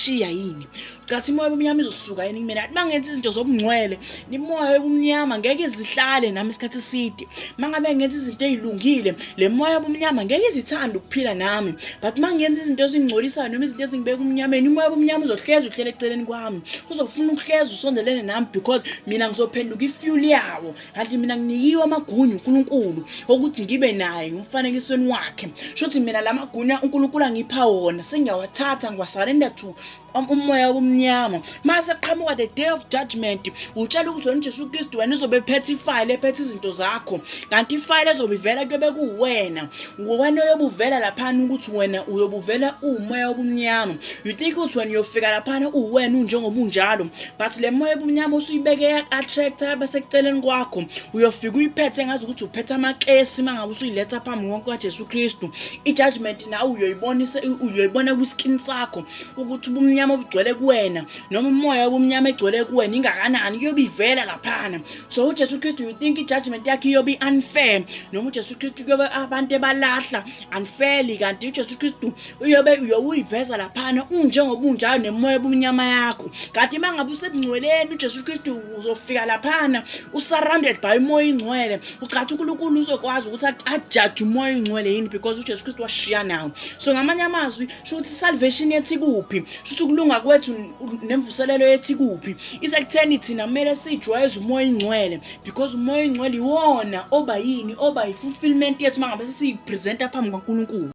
izongishiya yini? Ucathi imoya obumnyama izosuka yini kumina? Mangenza izinto zobungcwele, imoya obumnyama ngeke izihlale nami isikhathi eside. Mangabe ngenza izinto ezilungile, le moya obumnyama ngeke izithanda ukuphila nami. But mangenza izinto ezingcolisayo noma izinto ezingibeka umnyameni, imoya obumnyama uzohleza uhlele eceleni kwami. Uzofuna ukuhleza usondelene nami because mina ngizophenduka ifuel yawo. Kanti mina nginikiwe amagunya uNkulunkulu ukuthi ngibe naye ngumfanekisweni wakhe. Shothi mina lamagunya uNkulunkulu angipha wona sengiyawathatha ngiwasurrender to umoya obumnyama. Mase qhamuka the day of judgment, utshela ukuthi wena uJesu Kristu wena uzobe phethe ifile ephethe izinto zakho. Kanti ifile ezobivela kube kuwena. Wena uyobuvela lapha ukuthi wena uyobuvela umoya obumnyama. You think ukuthi wena uyofika lapha uwena njengoba unjalo, but le moya obumnyama usuyibeke ya-attractor baseceleni kwakho. Uyofika uyiphethe ngazi ukuthi uphethe amakesi mangabe usuyiletha phambi kwaJesu Kristu. I-judgment nawe uyoyibona kwiskin sakho ukuthi ubumnyama obugcwele kuwena noma umoya obumnyama egcwele kuwena ingakanani kuyobivela laphana. So uJesu Kristu, you think i-judgment yakhe iyobe unfair noma uJesu Kristu kuyobe abantu ebalahla unfairly? Kanti uJesu Kristu uyobe uyiveza laphana unjengoba unjalo nemoya obumnyama yakho. Kanti mangabe usebungcweleni uJesu Kristu uzofika laphana usurrounded by umoya ingcwele. Ucathi uNkulunkulu uzokwazi ukuthi ajudge umoya ingcwele yini because uJesu Kristu washiya nawo. So ngamanye amazwi shuthi salvation yethi kuphi, shuthi ukulunga kwethu nemvuselelo yethi kuphi. Isekutheni thina kumele sijwayeze umoya ingcwele because umoya ingcwele iwona oba yini oba i-fulfillment yethu mangabe siyipresenta phambi kwaNkulunkulu.